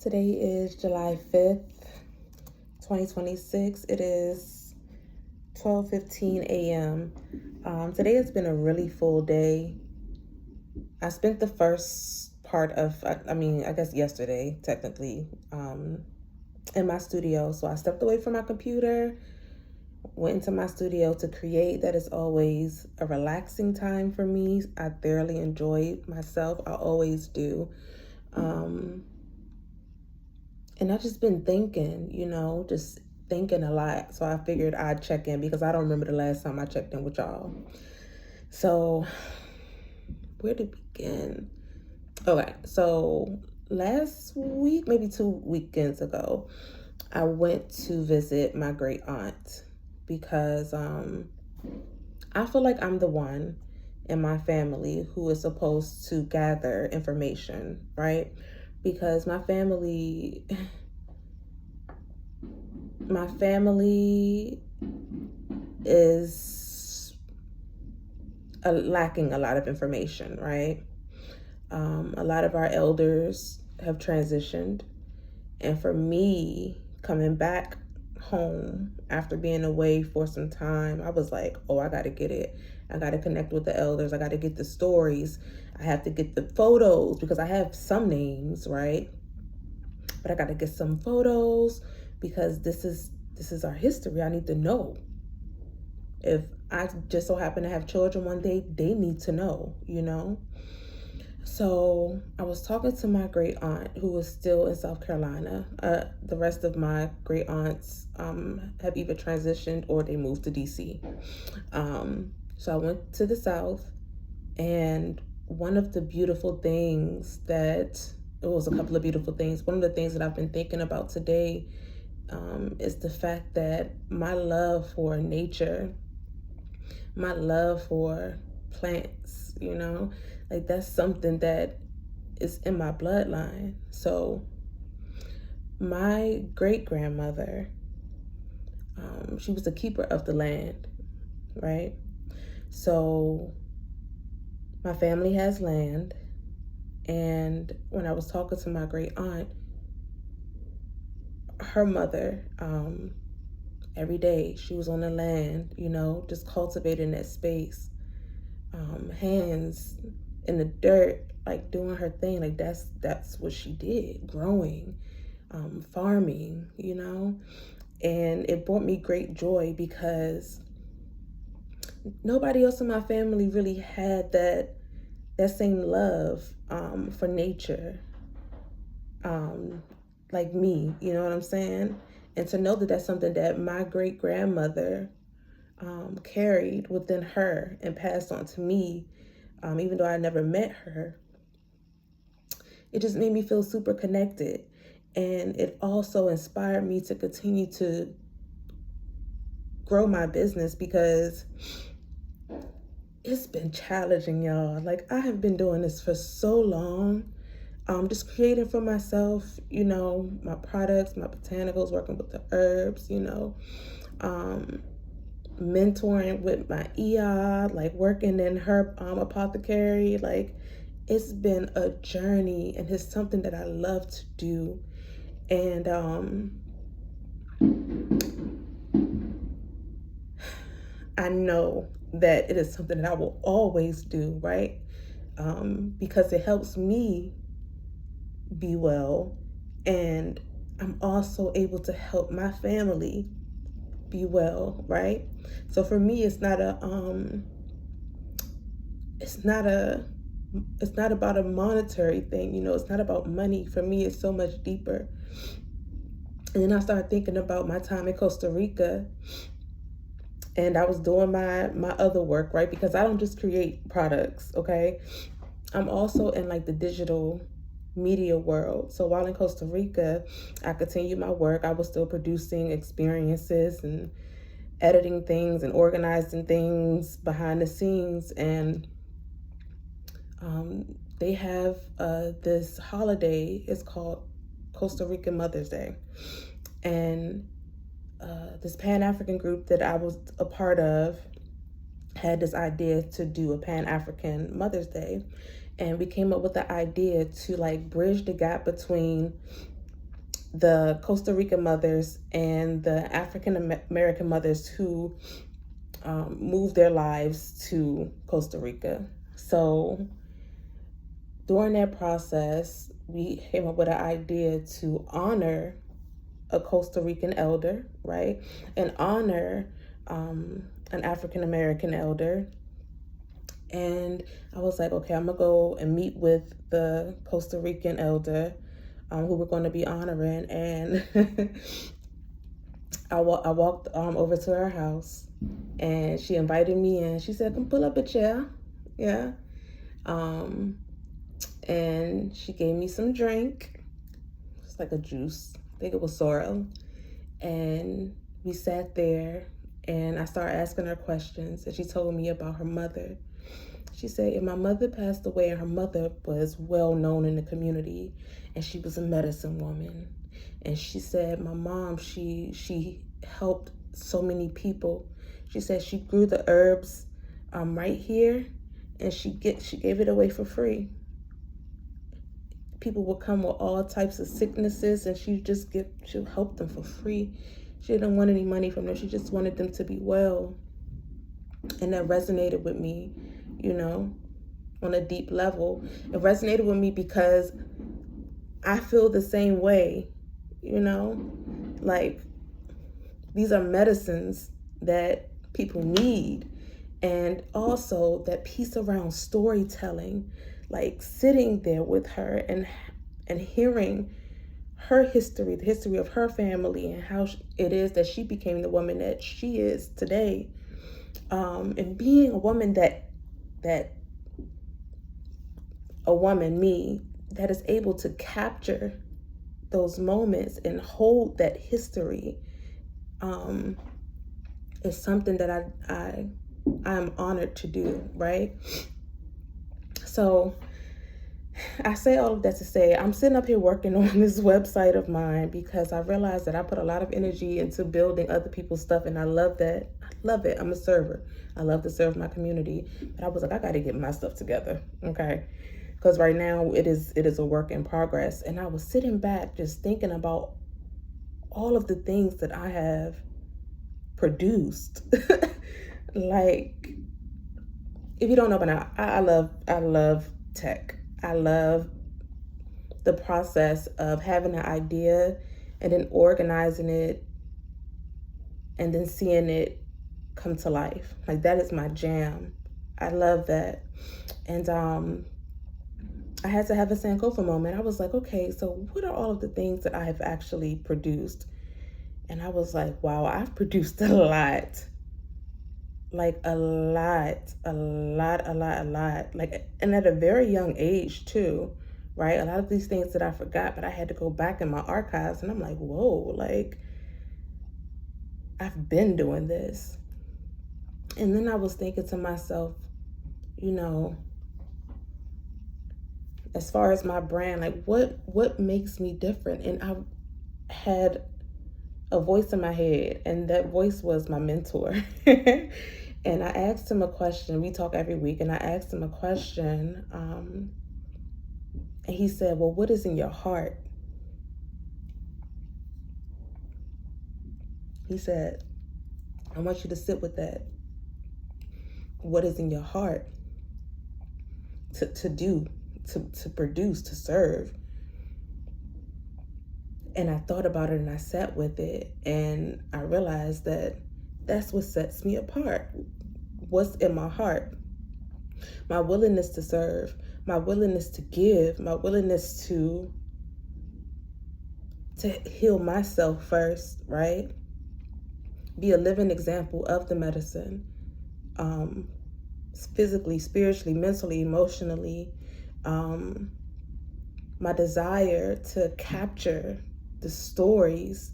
Today is July 5th, 2026. It is 12:15 a.m. Today has been a really full day. I spent the first part of, I guess yesterday, technically, in my studio. So I stepped away from my computer, went into my studio to create. That is always a relaxing time for me. I thoroughly enjoy myself. I always do. And I've just been thinking, just thinking a lot. So I figured I'd check in because I don't remember the last time I checked in with y'all. So where to begin? Okay, so last week, maybe 2 weekends ago, I went to visit my great aunt because I feel like I'm the one in my family who is supposed to gather information, right? Because my family is lacking a lot of information, right? A lot of our elders have transitioned, and for me, coming back home after being away for some time, I was like, oh, I got to get it. I got to connect with the elders. I got to get the stories. I have to get the photos because I have some names, right? But I got to get some photos because this is our history. I need to know. If I just so happen to have children one day, they need to know, So I was talking to my great aunt who is still in South Carolina. The rest of my great aunts have either transitioned or they moved to DC. So I went to the South, and one of the beautiful things it was a couple of beautiful things. One of the things that I've been thinking about today is the fact that my love for nature, my love for plants, like that's something that is in my bloodline. So my great grandmother, she was the keeper of the land, right? So my family has land, and when I was talking to my great aunt, her mother, every day she was on the land, just cultivating that space, hands in the dirt, like doing her thing. Like that's what she did, growing, farming, and it brought me great joy because nobody else in my family really had that same love for nature, like me, you know what I'm saying? And to know that that's something that my great grandmother carried within her and passed on to me, even though I never met her, it just made me feel super connected. And it also inspired me to continue to grow my business because it's been challenging, y'all. Like, I have been doing this for so long, just creating for myself, my products, my botanicals, working with the herbs, mentoring with my Ia, like working in her apothecary. Like, it's been a journey, and it's something that I love to do. And I know that it is something that I will always do, right? Because it helps me be well, and I'm also able to help my family be well, right? So for me, it's not about a monetary thing, it's not about money. For me, it's so much deeper. And then I started thinking about my time in Costa Rica, and I was doing my other work, right? Because I don't just create products, okay? I'm also in like the digital media world. So while in Costa Rica, I continued my work. I was still producing experiences and editing things and organizing things behind the scenes. And they have this holiday. It's called Costa Rican Mother's Day. And this Pan-African group that I was a part of had this idea to do a Pan-African Mother's Day. And we came up with the idea to like bridge the gap between the Costa Rica mothers and the African American mothers who moved their lives to Costa Rica. So during that process, we came up with an idea to honor a Costa Rican elder, right? And honor an African American elder. And I was like, okay, I'm gonna go and meet with the Costa Rican elder who we're going to be honoring. And I walked over to her house, and she invited me in. She said, come pull up a chair. Yeah. And she gave me some drink. It's like a juice. I think it was sorrel. And we sat there, and I started asking her questions, and she told me about her mother. She said, if my mother passed away, and her mother was well known in the community, and she was a medicine woman. And she said, my mom, she helped so many people. She said she grew the herbs right here, and she gave it away for free. People would come with all types of sicknesses, and she'll help them for free. She didn't want any money from them. She just wanted them to be well. And that resonated with me, on a deep level. It resonated with me because I feel the same way, like these are medicines that people need. And also that piece around storytelling, like sitting there with her and hearing her history, the history of her family, and how it is that she became the woman that she is today. And being a woman me, that is able to capture those moments and hold that history, is something that I'm honored to do, right? So I say all of that to say I'm sitting up here working on this website of mine because I realized that I put a lot of energy into building other people's stuff, and I love that. I love it. I'm a server. I love to serve my community. But I was like, I got to get my stuff together, okay? Because right now it is a work in progress. And I was sitting back just thinking about all of the things that I have produced. Like, if you don't know by now, I love tech. I love the process of having an idea and then organizing it and then seeing it come to life. Like, that is my jam. I love that. And I had to have a Sankofa moment. I was like, okay, so what are all of the things that I have actually produced? And I was like, wow, I've produced a lot. Like a lot, like, and at a very young age too, right? A lot of these things that I forgot, but I had to go back in my archives, and I'm like, whoa, like, I've been doing this. And then I was thinking to myself, as far as my brand, like, what makes me different? And I had a voice in my head, and that voice was my mentor. And I asked him a question. We talk every week, and I asked him a question, and he said, well, what is in your heart? He said, I want you to sit with that. What is in your heart to do, to produce, to serve? And I thought about it, and I sat with it, and I realized that that's what sets me apart. What's in my heart? My willingness to serve, my willingness to give, my willingness to heal myself first, right? Be a living example of the medicine, physically, spiritually, mentally, emotionally. My desire to capture the stories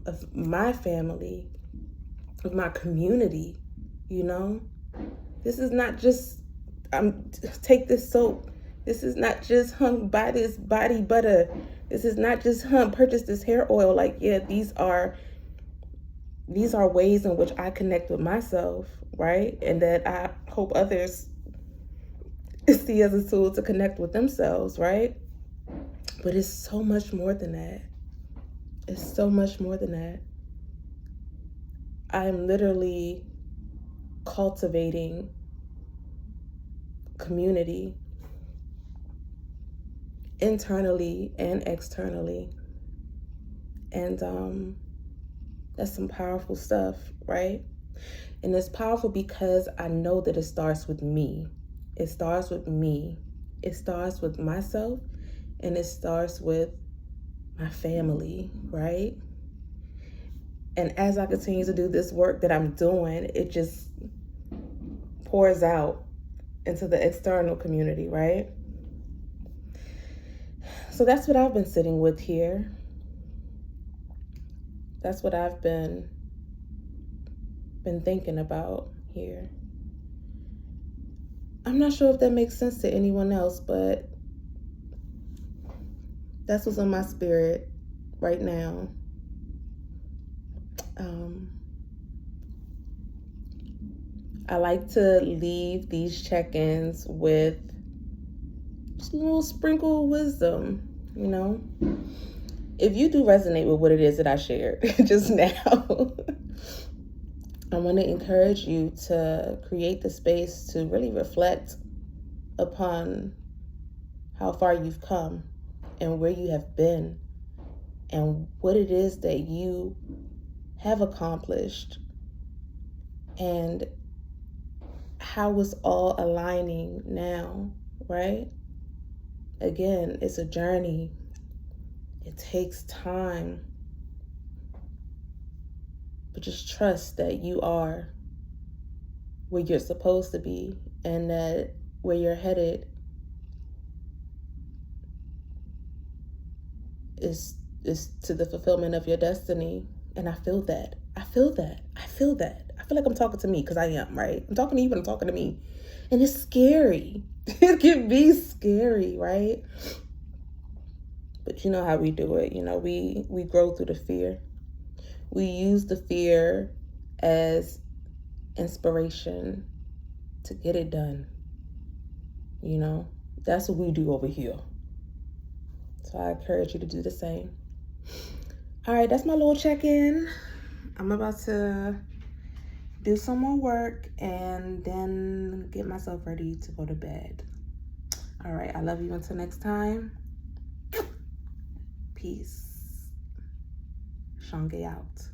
of my family, of my community, This is not just, take this soap. This is not just, buy this body butter. This is not just, purchase this hair oil. Like, yeah, these are ways in which I connect with myself, right? And that I hope others see as a tool to connect with themselves, right? But it's so much more than that. It's so much more than that. I am literally cultivating community internally and externally. And that's some powerful stuff, right? And it's powerful because I know that it starts with me. It starts with me. It starts with myself, and it starts with my family, right? And as I continue to do this work that I'm doing, it just pours out into the external community, right? So that's what I've been sitting with here. That's what I've been thinking about here. I'm not sure if that makes sense to anyone else, but that's what's on my spirit right now. I like to leave these check-ins with just a little sprinkle of wisdom, you know? If you do resonate with what it is that I shared just now, I want to encourage you to create the space to really reflect upon how far you've come and where you have been and what it is that you have accomplished and how it's all aligning now, right? Again, it's a journey. It takes time. But just trust that you are where you're supposed to be and that where you're headed is to the fulfillment of your destiny. And I feel that. I feel like I'm talking to me because I am, right? I'm talking to you, but I'm talking to me. And it's scary. It can be scary, right? But you know how we do it. You know, we grow through the fear. We use the fear as inspiration to get it done. You know, that's what we do over here. So I encourage you to do the same. All right, that's my little check-in. I'm about to do some more work and then get myself ready to go to bed. All right, I love you until next time. Peace. Shange out.